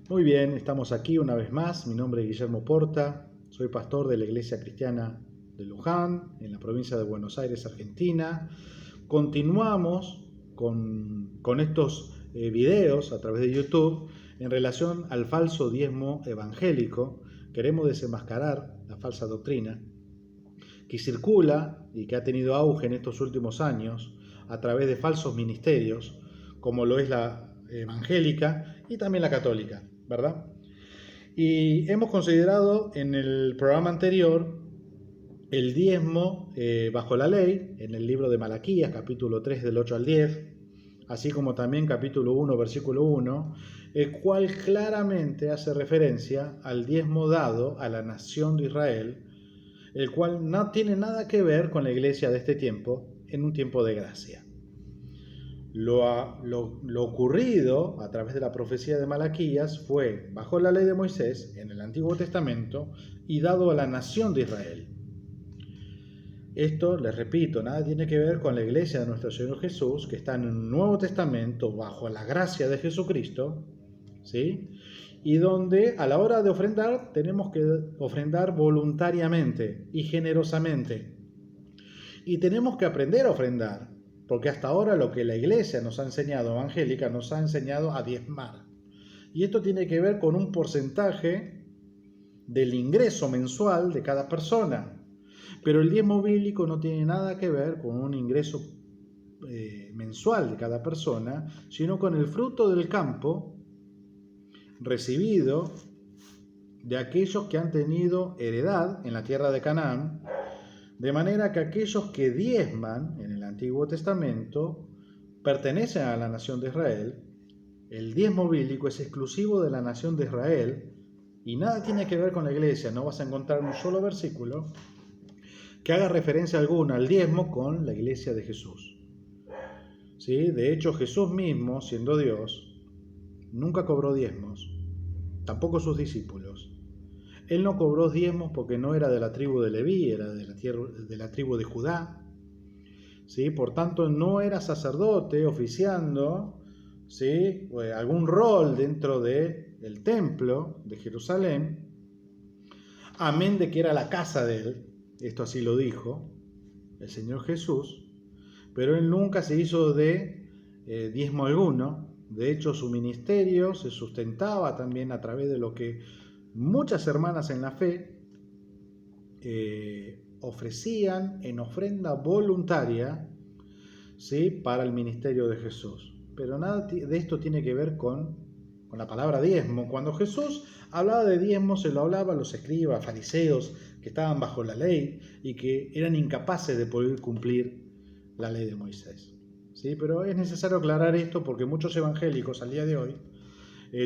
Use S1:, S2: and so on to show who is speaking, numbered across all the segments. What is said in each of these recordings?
S1: Muy bien, estamos aquí una vez más. Mi nombre es Guillermo Porta, soy pastor de la Iglesia Cristiana de Luján, en la provincia de Buenos Aires, Argentina. Continuamos con estos videos a través de YouTube en relación al falso diezmo evangélico. Queremos desenmascarar la falsa doctrina que circula y que ha tenido auge en estos últimos años a través de falsos ministerios, como lo es la evangélica y también la católica, ¿verdad? Y hemos considerado en el programa anterior el diezmo bajo la ley, en el libro de Malaquías, capítulo 3 del 8 al 10, así como también capítulo 1, versículo 1, el cual claramente hace referencia al diezmo dado a la nación de Israel, el cual no tiene nada que ver con la iglesia de este tiempo, en un tiempo de gracia. Lo ocurrido a través de la profecía de Malaquías fue bajo la ley de Moisés en el Antiguo Testamento y dado a la nación de Israel. Esto, les repito, nada tiene que ver con la iglesia de nuestro Señor Jesús, que está en el Nuevo Testamento bajo la gracia de Jesucristo, ¿sí? Y donde a la hora de ofrendar tenemos que ofrendar voluntariamente y generosamente. Y tenemos que aprender a ofrendar, porque hasta ahora lo que la iglesia nos ha enseñado, evangélica, nos ha enseñado a diezmar. Y esto tiene que ver con un porcentaje del ingreso mensual de cada persona. Pero el diezmo bíblico no tiene nada que ver con un ingreso mensual de cada persona, sino con el fruto del campo recibido de aquellos que han tenido heredad en la tierra de Canaán, de manera que aquellos que diezman en el Antiguo Testamento pertenecen a la nación de Israel. El diezmo bíblico es exclusivo de la nación de Israel y nada tiene que ver con la iglesia. No vas a encontrar un solo versículo que haga referencia alguna al diezmo con la iglesia de Jesús. ¿Sí? De hecho, Jesús mismo, siendo Dios, nunca cobró diezmos, tampoco sus discípulos. Él no cobró diezmos porque no era de la tribu de Leví, era de la tribu de Judá. ¿Sí? Por tanto, no era sacerdote oficiando, ¿sí? Algún rol dentro del templo de Jerusalén, amén de que era la casa de él. Esto así lo dijo el Señor Jesús, pero él nunca se hizo de diezmo alguno. De hecho, su ministerio se sustentaba también a través de lo que muchas hermanas en la fe ofrecían en ofrenda voluntaria, ¿sí? Para el ministerio de Jesús. Pero nada de esto tiene que ver con la palabra diezmo. Cuando Jesús hablaba de diezmo, se lo hablaba a los escribas, fariseos, que estaban bajo la ley y que eran incapaces de poder cumplir la ley de Moisés. ¿Sí? Pero es necesario aclarar esto porque muchos evangélicos al día de hoy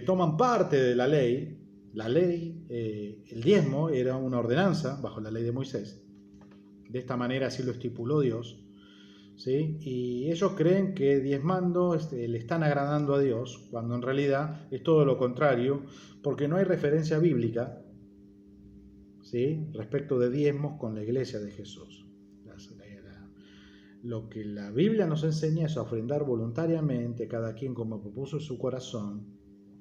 S1: toman parte de la ley. La ley, el diezmo era una ordenanza bajo la ley de Moisés. De esta manera así lo estipuló Dios. ¿Sí? Y ellos creen que diezmando le están agradando a Dios, cuando en realidad es todo lo contrario, porque no hay referencia bíblica, ¿sí? Respecto de diezmos con la iglesia de Jesús. Lo que la Biblia nos enseña es a ofrendar voluntariamente, cada quien como propuso en su corazón,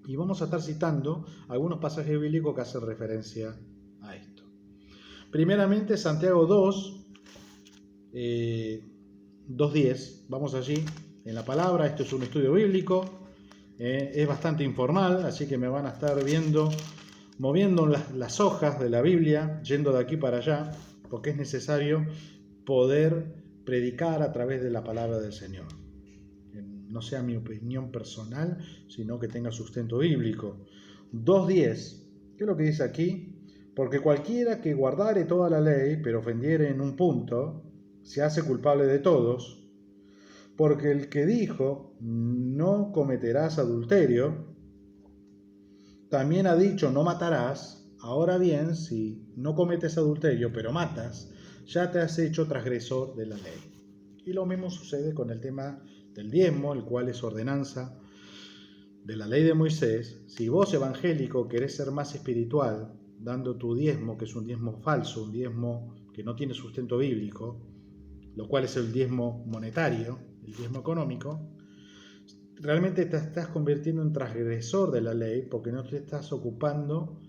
S1: y vamos a estar citando algunos pasajes bíblicos que hacen referencia a esto. Primeramente, Santiago 2, 2.10, vamos allí en la palabra. Esto es un estudio bíblico, es bastante informal, así que me van a estar viendo moviendo las hojas de la Biblia, yendo de aquí para allá, porque es necesario poder predicar a través de la palabra del Señor. No sea mi opinión personal, sino que tenga sustento bíblico. 2.10, ¿qué es lo que dice aquí? Porque cualquiera que guardare toda la ley, pero ofendiere en un punto, se hace culpable de todos, porque el que dijo, no cometerás adulterio, también ha dicho, no matarás. Ahora bien, si no cometes adulterio, pero matas, ya te has hecho transgresor de la ley. Y lo mismo sucede con el tema del diezmo, el cual es ordenanza de la ley de Moisés. Si vos, evangélico, querés ser más espiritual, dando tu diezmo, que es un diezmo falso, un diezmo que no tiene sustento bíblico, lo cual es el diezmo monetario, el diezmo económico, realmente te estás convirtiendo en transgresor de la ley porque no te estás ocupando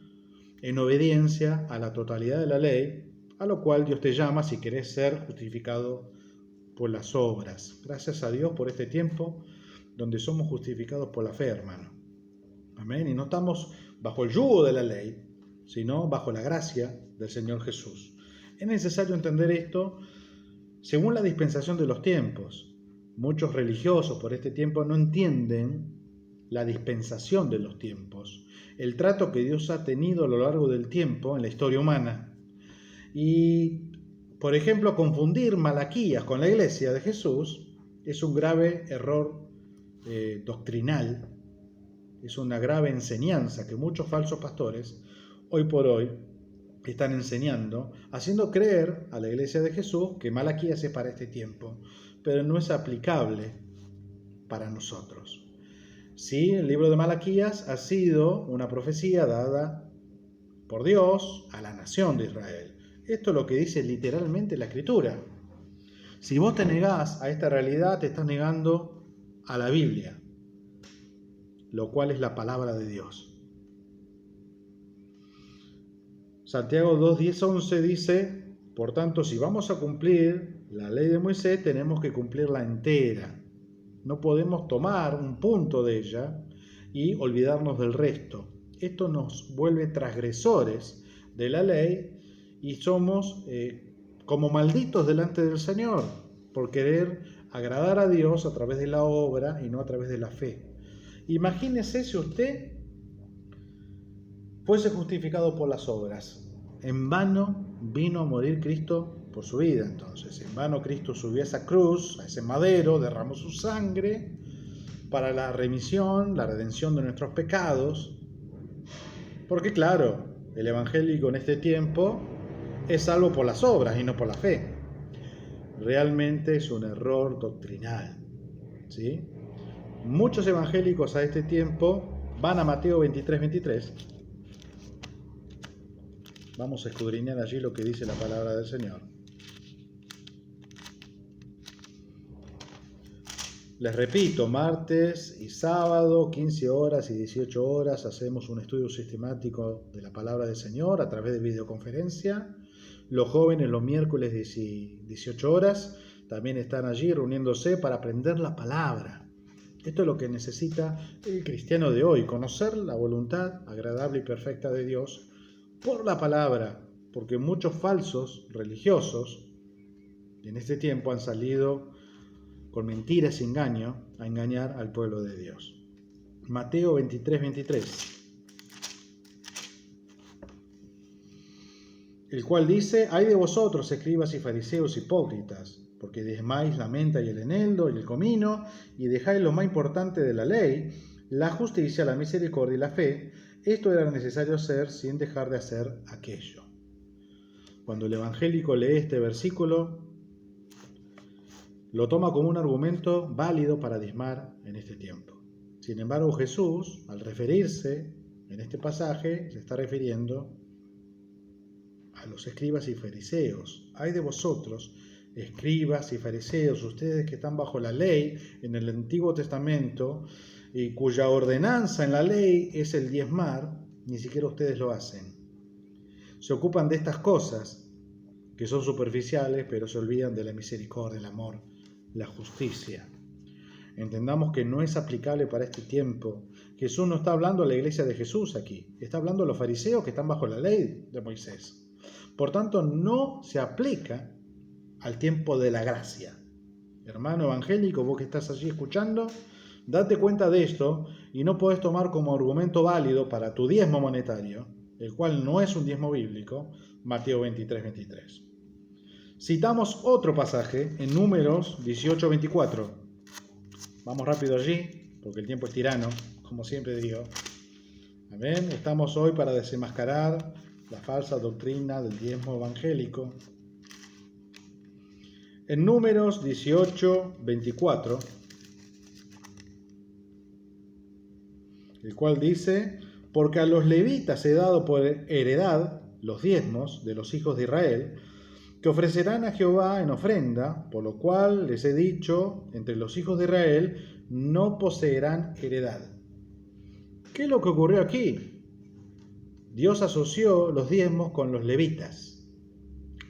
S1: en obediencia a la totalidad de la ley, a lo cual Dios te llama si querés ser justificado por las obras. Gracias a Dios por este tiempo donde somos justificados por la fe, hermano. Amén. Y no estamos bajo el yugo de la ley, sino bajo la gracia del Señor Jesús. Es necesario entender esto según la dispensación de los tiempos. Muchos religiosos por este tiempo no entienden la dispensación de los tiempos, el trato que Dios ha tenido a lo largo del tiempo en la historia humana. Y, por ejemplo, confundir Malaquías con la iglesia de Jesús es un grave error doctrinal, es una grave enseñanza que muchos falsos pastores hoy por hoy están enseñando, haciendo creer a la iglesia de Jesús que Malaquías es para este tiempo, pero no es aplicable para nosotros. Sí, el libro de Malaquías ha sido una profecía dada por Dios a la nación de Israel. Esto es lo que dice literalmente la Escritura. Si vos te negás a esta realidad, te estás negando a la Biblia, lo cual es la palabra de Dios. Santiago 2, 10, 11 dice: por tanto, si vamos a cumplir la ley de Moisés, tenemos que cumplirla entera. No podemos tomar un punto de ella y olvidarnos del resto. Esto nos vuelve transgresores de la ley y somos como malditos delante del Señor por querer agradar a Dios a través de la obra y no a través de la fe. Imagínese si usted fuese justificado por las obras. En vano vino a morir Cristo por su vida, entonces. En vano Cristo subió a esa cruz, a ese madero, derramó su sangre para la remisión, la redención de nuestros pecados. Porque claro, el evangélico en este tiempo es salvo por las obras y no por la fe. Realmente es un error doctrinal, ¿sí? Muchos evangélicos a este tiempo van a Mateo 23, 23. Vamos a escudriñar allí lo que dice la palabra del Señor. Les repito, martes y sábado, 15 horas y 18 horas, hacemos un estudio sistemático de la palabra del Señor a través de videoconferencia. Los jóvenes los miércoles 18 horas también están allí reuniéndose para aprender la palabra. Esto es lo que necesita el cristiano de hoy, conocer la voluntad agradable y perfecta de Dios por la palabra, porque muchos falsos religiosos en este tiempo han salido con mentiras y engaño a engañar al pueblo de Dios. Mateo 23, 23. El cual dice: ay de vosotros, escribas y fariseos hipócritas, porque diezmáis la menta y el eneldo y el comino, y dejáis lo más importante de la ley, la justicia, la misericordia y la fe. Esto era necesario hacer sin dejar de hacer aquello. Cuando el evangélico lee este versículo, lo toma como un argumento válido para diezmar en este tiempo. Sin embargo, Jesús, al referirse en este pasaje, se está refiriendo a los escribas y fariseos. Ay de vosotros, escribas y fariseos, ustedes que están bajo la ley en el Antiguo Testamento y cuya ordenanza en la ley es el diezmar, ni siquiera ustedes lo hacen. Se ocupan de estas cosas que son superficiales, pero se olvidan de la misericordia, el amor, la justicia. Entendamos que no es aplicable para este tiempo. Jesús no está hablando a la iglesia de Jesús aquí, está hablando a los fariseos que están bajo la ley de Moisés. Por tanto, no se aplica al tiempo de la gracia. Hermano evangélico, vos que estás allí escuchando, date cuenta de esto y no podés tomar como argumento válido para tu diezmo monetario, el cual no es un diezmo bíblico, Mateo 23, 23. Citamos otro pasaje en Números 18, 24. Vamos rápido allí, porque el tiempo es tirano, como siempre digo. Amén. Estamos hoy para desenmascarar la falsa doctrina del diezmo evangélico. En Números 18, 24, el cual dice: porque a los levitas he dado por heredad los diezmos de los hijos de Israel, que ofrecerán a Jehová en ofrenda, por lo cual les he dicho entre los hijos de Israel: no poseerán heredad. ¿Qué es lo que ocurrió aquí? Dios asoció los diezmos con los levitas.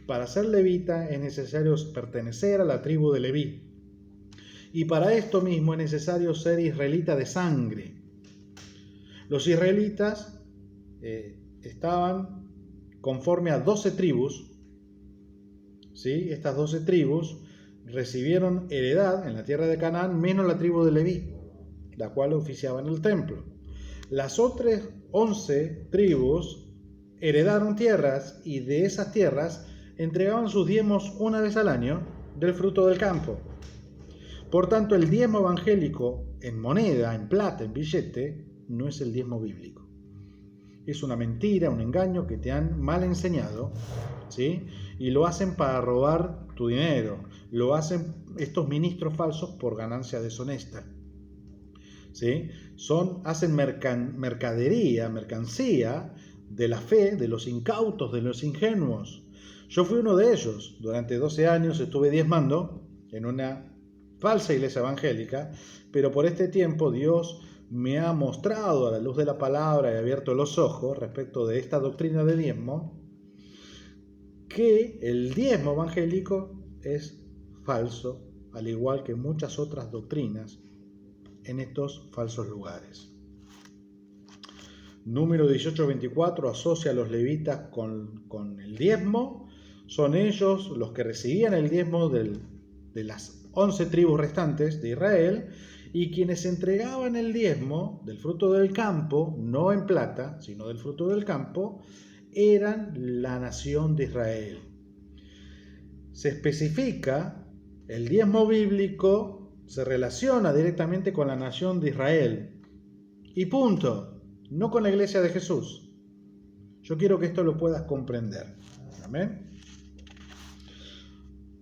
S1: Para ser levita es necesario pertenecer a la tribu de Leví. Y para esto mismo es necesario ser israelita de sangre. Los israelitas estaban conforme a 12 tribus. ¿Sí? Estas 12 tribus recibieron heredad en la tierra de Canaán, menos la tribu de Leví, la cual oficiaba en el templo. Las otras 11 tribus heredaron tierras y de esas tierras entregaban sus diezmos una vez al año del fruto del campo. Por tanto, el diezmo evangélico en moneda, en plata, en billete, no es el diezmo bíblico. Es una mentira, un engaño que te han mal enseñado, ¿sí? Y lo hacen para robar tu dinero. Lo hacen estos ministros falsos por ganancia deshonesta, ¿sí? Hacen mercadería, mercancía de la fe, de los incautos, de los ingenuos. Yo fui uno de ellos. Durante 12 años estuve diezmando en una falsa iglesia evangélica, pero por este tiempo Dios me ha mostrado a la luz de la palabra y abierto los ojos respecto de esta doctrina de diezmo, que el diezmo evangélico es falso, al igual que muchas otras doctrinas en estos falsos lugares. Número 18-24 asocia a los levitas con el diezmo. Son ellos los que recibían el diezmo de las 11 tribus restantes de Israel, y quienes entregaban el diezmo del fruto del campo, no en plata, sino del fruto del campo, eran la nación de Israel. Se especifica, el diezmo bíblico se relaciona directamente con la nación de Israel. Y punto, no con la iglesia de Jesús. Yo quiero que esto lo puedas comprender. Amén.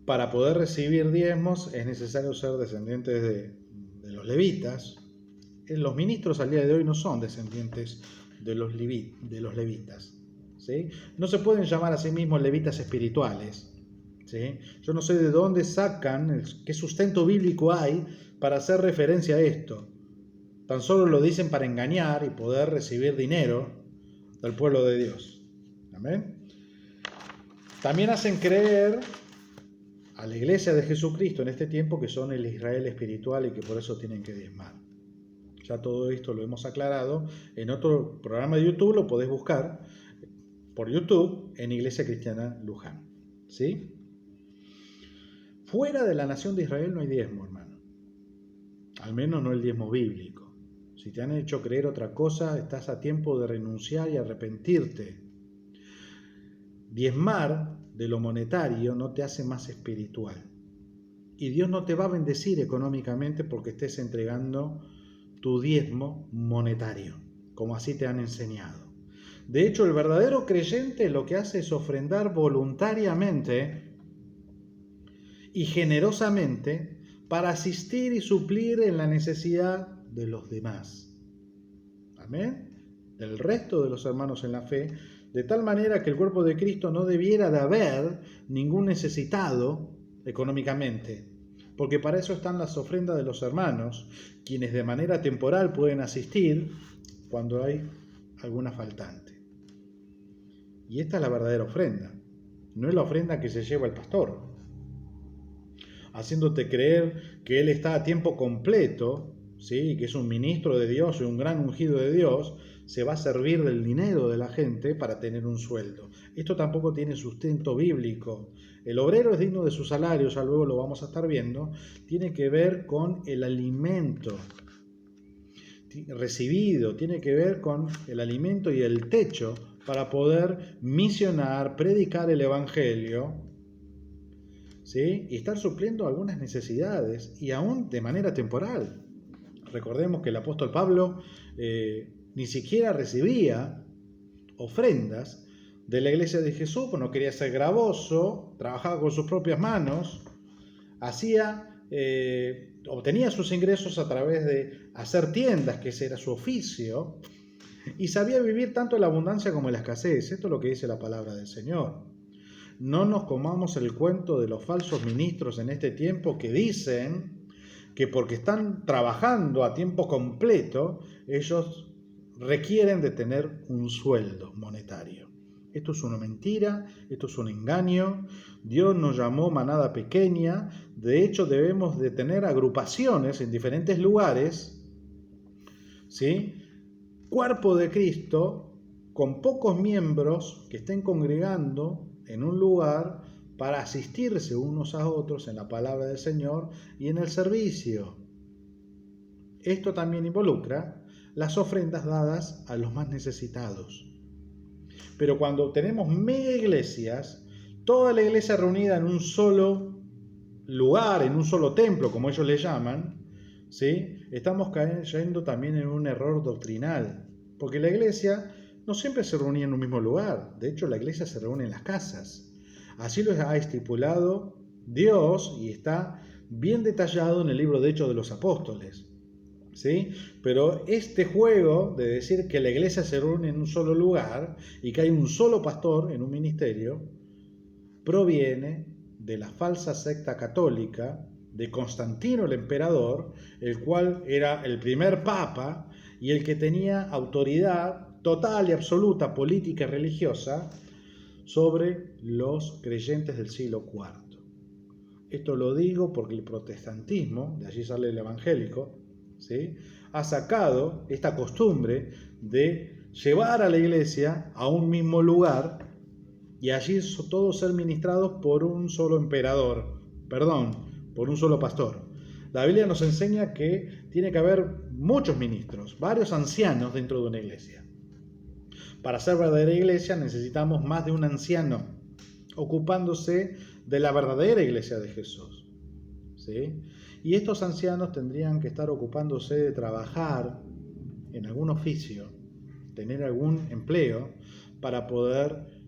S1: Para poder recibir diezmos es necesario ser descendientes de los levitas. Los ministros al día de hoy no son descendientes de los levitas, ¿sí? No se pueden llamar a sí mismos levitas espirituales, ¿sí? Yo no sé de dónde sacan, qué sustento bíblico hay para hacer referencia a esto. Tan solo lo dicen para engañar y poder recibir dinero del pueblo de Dios. Amén. También hacen creer a la iglesia de Jesucristo en este tiempo que son el Israel espiritual y que por eso tienen que diezmar. Ya todo esto lo hemos aclarado en otro programa de YouTube, lo podés buscar por YouTube en Iglesia Cristiana Luján, ¿sí? Fuera de la nación de Israel no hay diezmo, hermano. Al menos no el diezmo bíblico. Si te han hecho creer otra cosa, estás a tiempo de renunciar y arrepentirte. Diezmar de lo monetario no te hace más espiritual. Y Dios no te va a bendecir económicamente porque estés entregando tu diezmo monetario, como así te han enseñado. De hecho, el verdadero creyente lo que hace es ofrendar voluntariamente y generosamente para asistir y suplir en la necesidad de los demás. Amén. Del resto de los hermanos en la fe, de tal manera que el cuerpo de Cristo no debiera de haber ningún necesitado económicamente, porque para eso están las ofrendas de los hermanos, quienes de manera temporal pueden asistir cuando hay alguna faltante. Y esta es la verdadera ofrenda, no es la ofrenda que se lleva el pastor, haciéndote creer que él está a tiempo completo, ¿sí? Que es un ministro de Dios y un gran ungido de Dios, se va a servir del dinero de la gente para tener un sueldo. Esto tampoco tiene sustento bíblico. El obrero es digno de su salario, ya luego lo vamos a estar viendo. Tiene que ver con el alimento recibido, tiene que ver con el alimento y el techo para poder misionar, predicar el evangelio, ¿sí? Y estar supliendo algunas necesidades, y aún de manera temporal. Recordemos que el apóstol Pablo ni siquiera recibía ofrendas de la iglesia de Jesús, pues no quería ser gravoso, trabajaba con sus propias manos, obtenía sus ingresos a través de hacer tiendas, que ese era su oficio, y sabía vivir tanto en la abundancia como en la escasez. Esto es lo que dice la palabra del Señor. No nos comamos el cuento de los falsos ministros en este tiempo que dicen que porque están trabajando a tiempo completo, ellos requieren de tener un sueldo monetario. Esto es una mentira, esto es un engaño. Dios nos llamó manada pequeña. De hecho, debemos de tener agrupaciones en diferentes lugares, ¿sí? Cuerpo de Cristo, con pocos miembros que estén congregando en un lugar para asistirse unos a otros en la palabra del Señor y en el servicio. Esto también involucra las ofrendas dadas a los más necesitados. Pero cuando tenemos mega iglesias, toda la iglesia reunida en un solo lugar, en un solo templo, como ellos le llaman, ¿sí? Estamos cayendo también en un error doctrinal, porque la iglesia no siempre se reunía en un mismo lugar. De hecho, la iglesia se reúne en las casas. Así lo ha estipulado Dios y está bien detallado en el libro de Hechos de los Apóstoles, ¿sí? Pero este juego de decir que la iglesia se reúne en un solo lugar y que hay un solo pastor en un ministerio proviene de la falsa secta católica de Constantino el emperador, el cual era el primer papa y el que tenía autoridad total y absoluta política y religiosa sobre los creyentes del siglo IV. Esto lo digo porque el protestantismo, de allí sale el evangélico, ¿sí?, ha sacado esta costumbre de llevar a la iglesia a un mismo lugar y allí todos ser ministrados por un solo por un solo pastor. La Biblia nos enseña que tiene que haber muchos ministros, varios ancianos dentro de una iglesia. Para ser verdadera iglesia necesitamos más de un anciano ocupándose de la verdadera iglesia de Jesús, ¿sí? Y estos ancianos tendrían que estar ocupándose de trabajar en algún oficio, tener algún empleo para poder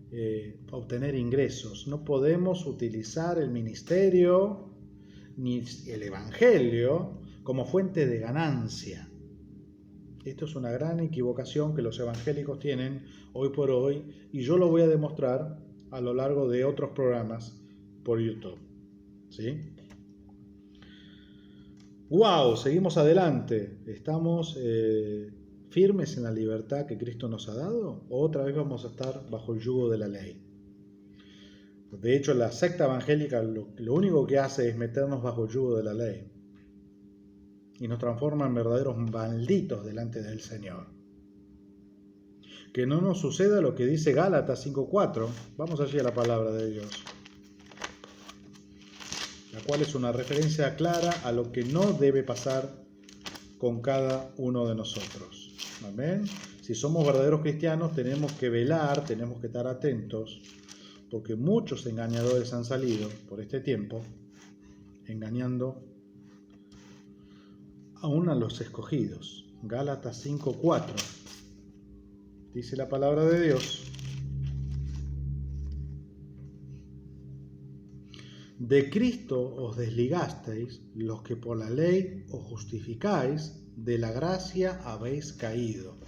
S1: obtener ingresos. No podemos utilizar el ministerio ni el evangelio como fuente de ganancia. Esto es una gran equivocación que los evangélicos tienen hoy por hoy y yo lo voy a demostrar a lo largo de otros programas por YouTube, ¿sí? ¡Wow! Seguimos adelante. ¿Estamos firmes en la libertad que Cristo nos ha dado? ¿O otra vez vamos a estar bajo el yugo de la ley? De hecho, la secta evangélica lo único que hace es meternos bajo el yugo de la ley y nos transforma en verdaderos malditos delante del Señor. Que no nos suceda lo que dice Gálatas 5:4. Vamos allí a la palabra de Dios, la cual es una referencia clara a lo que no debe pasar con cada uno de nosotros. Amén. Si somos verdaderos cristianos tenemos que velar, tenemos que estar atentos, porque muchos engañadores han salido por este tiempo, engañando aún a los escogidos. Gálatas 5:4. Dice la palabra de Dios: de Cristo os desligasteis, los que por la ley os justificáis, de la gracia habéis caído.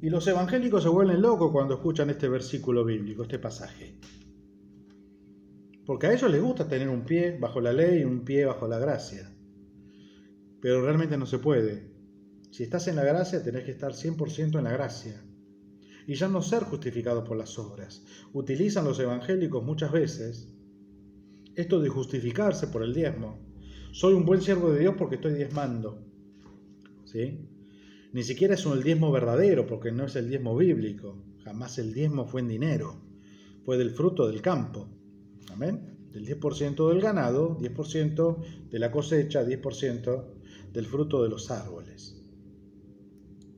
S1: Y los evangélicos se vuelven locos cuando escuchan este versículo bíblico, este pasaje. Porque a ellos les gusta tener un pie bajo la ley y un pie bajo la gracia. Pero realmente no se puede. Si estás en la gracia, tenés que estar 100% en la gracia. Y ya no ser justificado por las obras. Utilizan los evangélicos muchas veces esto de justificarse por el diezmo. Soy un buen siervo de Dios porque estoy diezmando, ¿sí? Ni siquiera es el diezmo verdadero, porque no es el diezmo bíblico. Jamás el diezmo fue en dinero. Fue del fruto del campo. Amén. Del 10% del ganado, 10% de la cosecha, 10% del fruto de los árboles,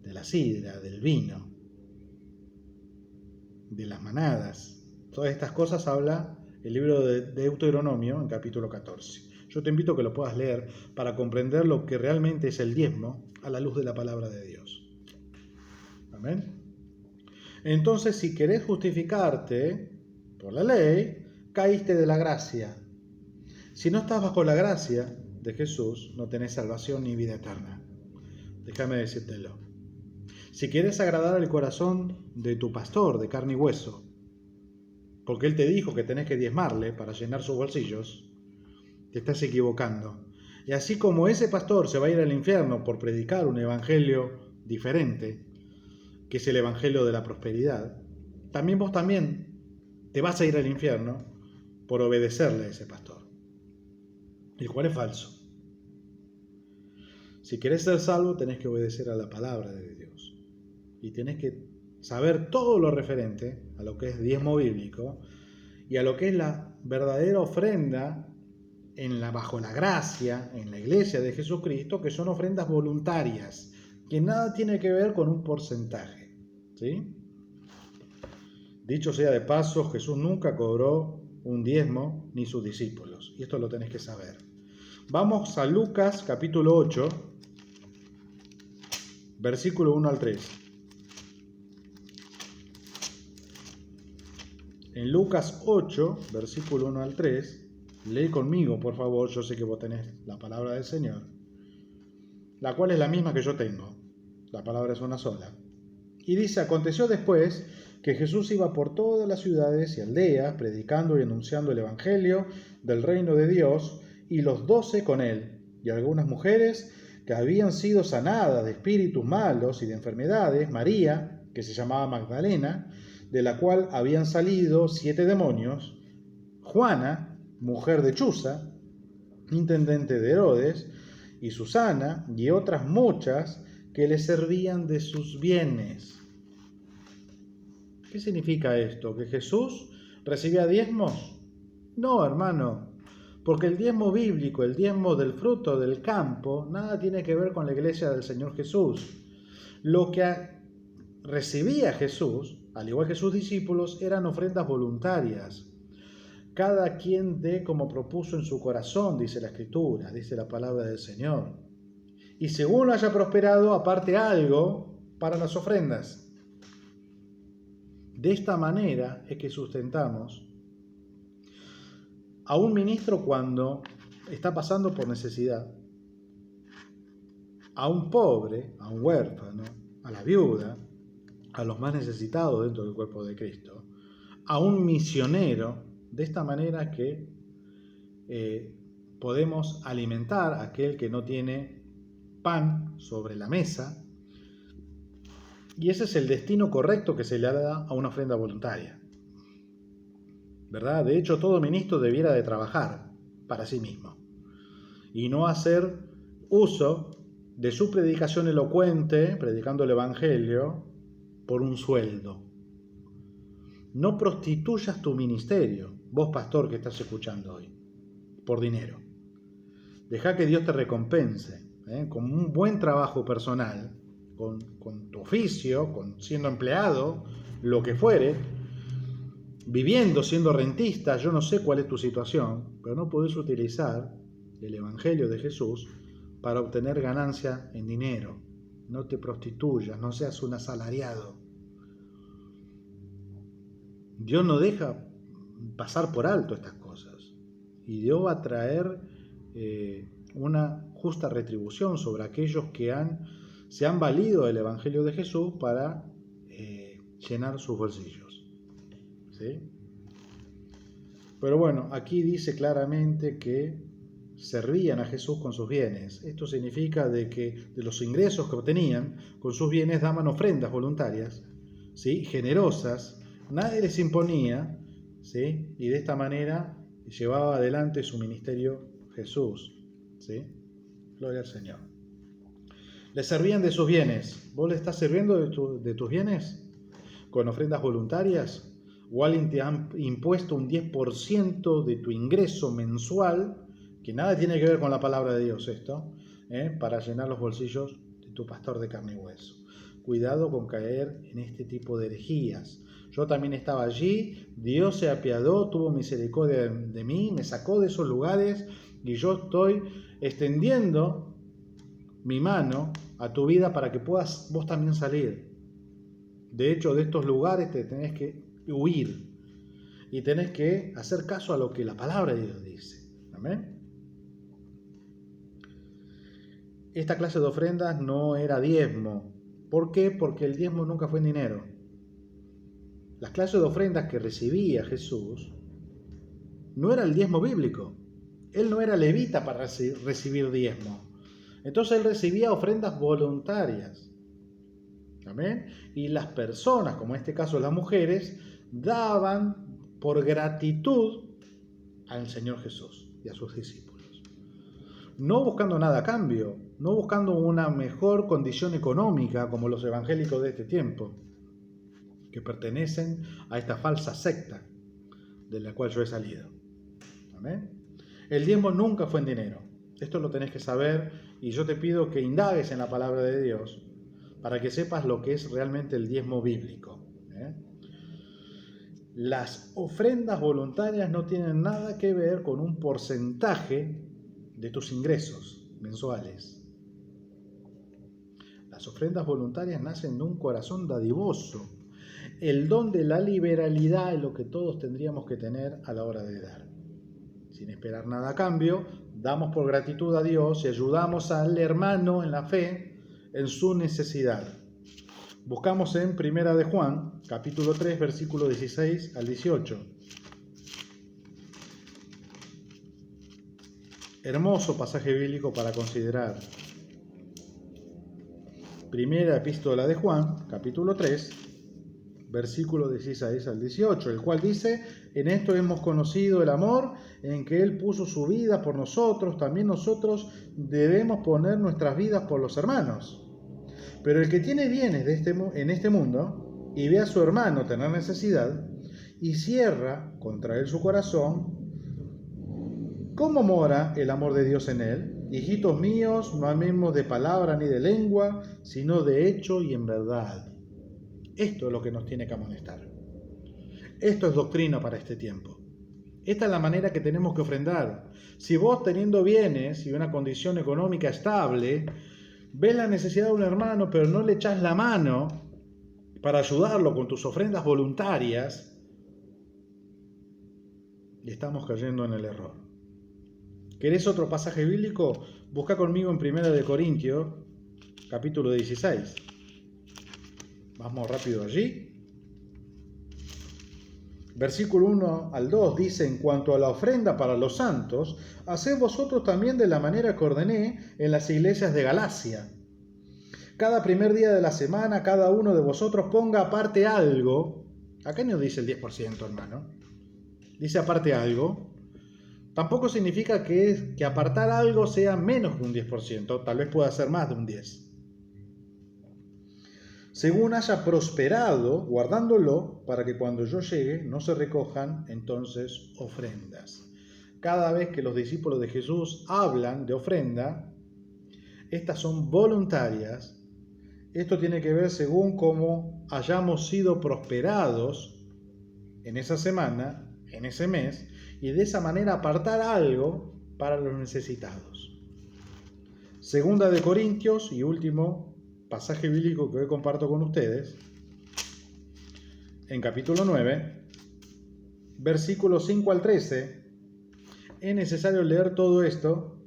S1: de la sidra, del vino, de las manadas. Todas estas cosas habla el libro de Deuteronomio en capítulo 14. Yo te invito a que lo puedas leer para comprender lo que realmente es el diezmo a la luz de la palabra de Dios. Amén. Entonces, si querés justificarte por la ley, caíste de la gracia. Si no estás bajo la gracia de Jesús, no tenés salvación ni vida eterna. Déjame decírtelo. Si quieres agradar al corazón de tu pastor de carne y hueso, porque él te dijo que tenés que diezmarle para llenar sus bolsillos, te estás equivocando. Y así como ese pastor se va a ir al infierno por predicar un evangelio diferente, que es el evangelio de la prosperidad, también vos también te vas a ir al infierno por obedecerle a ese pastor, el cual es falso. Si querés ser salvo, tenés que obedecer a la palabra de Dios. Y tenés que saber todo lo referente a lo que es diezmo bíblico y a lo que es la verdadera ofrenda bajo la gracia, en la iglesia de Jesucristo, que son ofrendas voluntarias, que nada tiene que ver con un porcentaje. ¿Sí? Dicho sea de paso, Jesús nunca cobró un diezmo, ni sus discípulos. Y esto lo tenés que saber. Vamos a Lucas capítulo 8, versículo 1 al 3. En Lucas 8, versículo 1 al 3, lee conmigo, por favor, yo sé que vos tenés la palabra del Señor, la cual es la misma que yo tengo. La palabra es una sola. Y dice, aconteció después que Jesús iba por todas las ciudades y aldeas, predicando y anunciando el evangelio del reino de Dios, y los 12 con él, y algunas mujeres que habían sido sanadas de espíritus malos y de enfermedades, María, que se llamaba Magdalena, de la cual habían salido 7 demonios, Juana, mujer de Chuza, intendente de Herodes, y Susana, y otras muchas que le servían de sus bienes. ¿Qué significa esto? ¿Que Jesús recibía diezmos? No, hermano, porque el diezmo bíblico, el diezmo del fruto del campo, nada tiene que ver con la iglesia del Señor Jesús. Lo que recibía Jesús, al igual que sus discípulos, eran ofrendas voluntarias. Cada quien dé como propuso en su corazón, dice la Escritura, dice la palabra del Señor. Y según lo haya prosperado, aparte algo para las ofrendas. De esta manera es que sustentamos a un ministro cuando está pasando por necesidad, a un pobre, a un huérfano, a la viuda, a los más necesitados dentro del cuerpo de Cristo, a un misionero, de esta manera que podemos alimentar a aquel que no tiene pan sobre la mesa, y ese es el destino correcto que se le da a una ofrenda voluntaria, ¿verdad? De hecho, todo ministro debiera de trabajar para sí mismo y no hacer uso de su predicación elocuente, predicando el evangelio, por un sueldo. No prostituyas tu ministerio, vos pastor que estás escuchando hoy, por dinero. Deja que Dios te recompense, con un buen trabajo personal, con tu oficio, con siendo empleado, lo que fuere, viviendo, siendo rentista. Yo no sé cuál es tu situación, pero no podés utilizar el evangelio de Jesús para obtener ganancia en dinero. No te prostituyas, no seas un asalariado. Dios no deja pasar por alto estas cosas. Y Dios va a traer una justa retribución sobre aquellos que se han valido del Evangelio de Jesús para llenar sus bolsillos. ¿Sí? Pero bueno, aquí dice claramente que servían a Jesús con sus bienes. Esto significa de que de los ingresos que obtenían con sus bienes daban ofrendas voluntarias, ¿sí? Generosas, nadie les imponía, ¿sí? Y de esta manera llevaba adelante su ministerio Jesús, ¿sí? Gloria al Señor. Les servían de sus bienes. ¿Vos le estás sirviendo de tus bienes con ofrendas voluntarias? ¿O alguien te ha impuesto un 10% de tu ingreso mensual, que nada tiene que ver con la palabra de Dios esto, para llenar los bolsillos de tu pastor de carne y hueso? Cuidado con caer en este tipo de herejías. Yo también estaba allí, Dios se apiadó, tuvo misericordia de mí, me sacó de esos lugares y yo estoy extendiendo mi mano a tu vida para que puedas vos también salir. De hecho, de estos lugares te tenés que huir y tenés que hacer caso a lo que la palabra de Dios dice. Amén. Esta clase de ofrendas no era diezmo. ¿Por qué? Porque el diezmo nunca fue en dinero. Las clases de ofrendas que recibía Jesús no era el diezmo bíblico, Él no era levita para recibir diezmo. Entonces él recibía ofrendas voluntarias. ¿Amén? Y las personas, como en este caso las mujeres, daban por gratitud al Señor Jesús y a sus discípulos. No buscando nada a cambio, no buscando una mejor condición económica como los evangélicos de este tiempo, que pertenecen a esta falsa secta de la cual yo he salido. ¿Amén? El diezmo nunca fue en dinero. Esto lo tenés que saber y yo te pido que indagues en la palabra de Dios para que sepas lo que es realmente el diezmo bíblico. Las ofrendas voluntarias no tienen nada que ver con un porcentaje de tus ingresos mensuales. Las ofrendas voluntarias nacen de un corazón dadivoso. El don de la liberalidad es lo que todos tendríamos que tener a la hora de dar. Sin esperar nada a cambio, damos por gratitud a Dios y ayudamos al hermano en la fe en su necesidad. Buscamos en Primera de Juan, capítulo 3, versículo 16 al 18. Hermoso pasaje bíblico para considerar. Primera epístola de Juan, capítulo 3, versículo 16 al 18, el cual dice: en esto hemos conocido el amor, en que Él puso su vida por nosotros, también nosotros debemos poner nuestras vidas por los hermanos. Pero el que tiene bienes en este mundo y ve a su hermano tener necesidad y cierra contra él su corazón, ¿cómo mora el amor de Dios en él? Hijitos míos, no amemos de palabra ni de lengua, sino de hecho y en verdad. Esto es lo que nos tiene que amonestar. Esto es doctrina para este tiempo. Esta es la manera que tenemos que ofrendar. Si vos, teniendo bienes y una condición económica estable, ves la necesidad de un hermano, pero no le echás la mano para ayudarlo con tus ofrendas voluntarias, y estamos cayendo en el error. ¿Querés otro pasaje bíblico? Busca conmigo en 1 de Corintios, capítulo 16. Vamos rápido allí. Versículo 1 al 2 dice: en cuanto a la ofrenda para los santos, haced vosotros también de la manera que ordené en las iglesias de Galacia. Cada primer día de la semana, cada uno de vosotros ponga aparte algo. Acá no dice el 10%, hermano. Dice aparte algo. Tampoco significa que apartar algo sea menos que un 10%. Tal vez pueda ser más de un 10%. Según haya prosperado, guardándolo, para que cuando yo llegue no se recojan entonces ofrendas. Cada vez que los discípulos de Jesús hablan de ofrenda, estas son voluntarias. Esto tiene que ver según cómo hayamos sido prosperados en esa semana, en ese mes, y de esa manera apartar algo para los necesitados. Segunda de Corintios y último pasaje bíblico que hoy comparto con ustedes, en capítulo 9, versículos 5 al 13, es necesario leer todo esto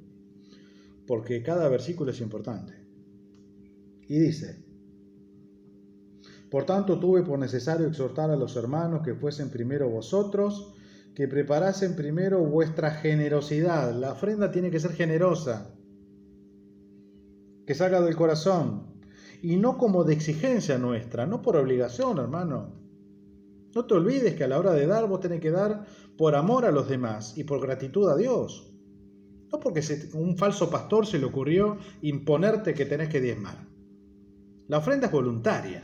S1: porque cada versículo es importante. Y dice: por tanto tuve por necesario exhortar a los hermanos que fuesen primero vosotros, que preparasen primero vuestra generosidad. La ofrenda tiene que ser generosa, que salga del corazón, y no como de exigencia nuestra, no por obligación, hermano. No te olvides que a la hora de dar, vos tenés que dar por amor a los demás y por gratitud a Dios. No porque un falso pastor se le ocurrió imponerte que tenés que diezmar. La ofrenda es voluntaria.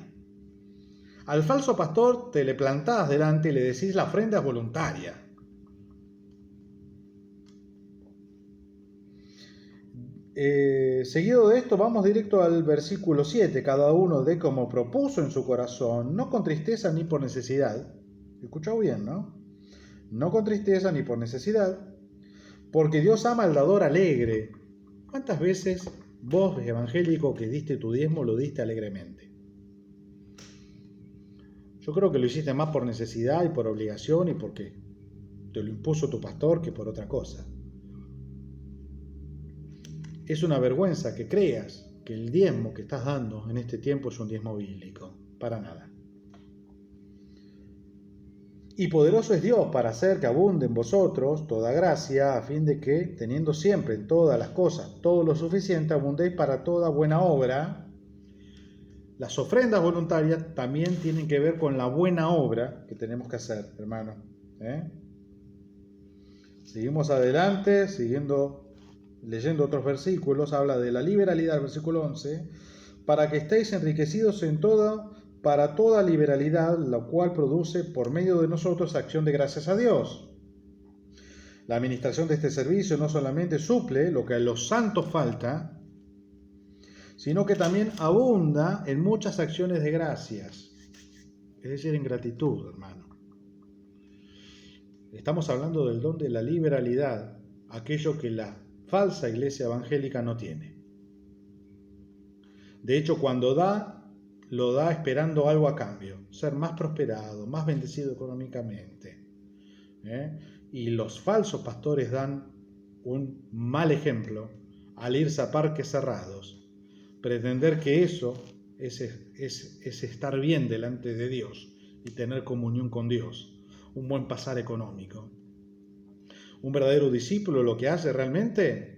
S1: Al falso pastor te le plantás delante y le decís: la ofrenda es voluntaria. Seguido de esto, vamos directo al versículo 7. Cada uno dé como propuso en su corazón, no con tristeza ni por necesidad. ¿Escuchado bien, no? No con tristeza ni por necesidad, porque Dios ama al dador alegre. ¿Cuántas veces vos, evangélico, que diste tu diezmo, lo diste alegremente? Yo creo que lo hiciste más por necesidad y por obligación y porque te lo impuso tu pastor que por otra cosa. Es una vergüenza que creas que el diezmo que estás dando en este tiempo es un diezmo bíblico. Para nada. Y poderoso es Dios para hacer que abunde en vosotros toda gracia, a fin de que, teniendo siempre en todas las cosas todo lo suficiente, abundéis para toda buena obra. Las ofrendas voluntarias también tienen que ver con la buena obra que tenemos que hacer, hermano. Seguimos adelante, leyendo otros versículos. Habla de la liberalidad, versículo 11, para que estéis enriquecidos en todo, para toda liberalidad, la cual produce por medio de nosotros acción de gracias a Dios. La administración de este servicio no solamente suple lo que a los santos falta, sino que también abunda en muchas acciones de gracias, es decir, en gratitud, hermano. Estamos hablando del don de la liberalidad, aquello que la falsa iglesia evangélica no tiene. De hecho, cuando da, lo da esperando algo a cambio, ser más prosperado, más bendecido económicamente. Y los falsos pastores dan un mal ejemplo al irse a parques cerrados, pretender que eso es estar bien delante de Dios y tener comunión con Dios, un buen pasar económico. Un verdadero discípulo lo que hace realmente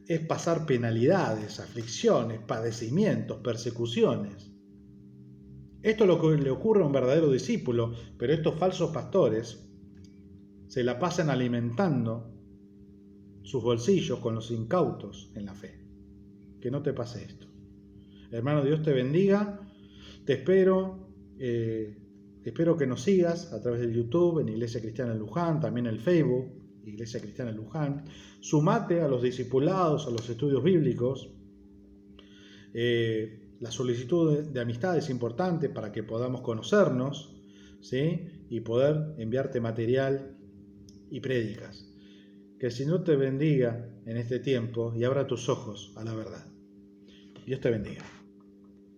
S1: es pasar penalidades, aflicciones, padecimientos, persecuciones. Esto es lo que le ocurre a un verdadero discípulo, pero estos falsos pastores se la pasan alimentando sus bolsillos con los incautos en la fe. Que no te pase esto. Hermano, Dios te bendiga. Te espero. Espero que nos sigas a través del YouTube, en Iglesia Cristiana en Luján, también en el Facebook, Iglesia Cristiana en Luján. Sumate a los discipulados, a los estudios bíblicos. La solicitud de amistad es importante para que podamos conocernos, ¿sí? Y poder enviarte material y prédicas. Que el Señor te bendiga en este tiempo y abra tus ojos a la verdad. Dios te bendiga.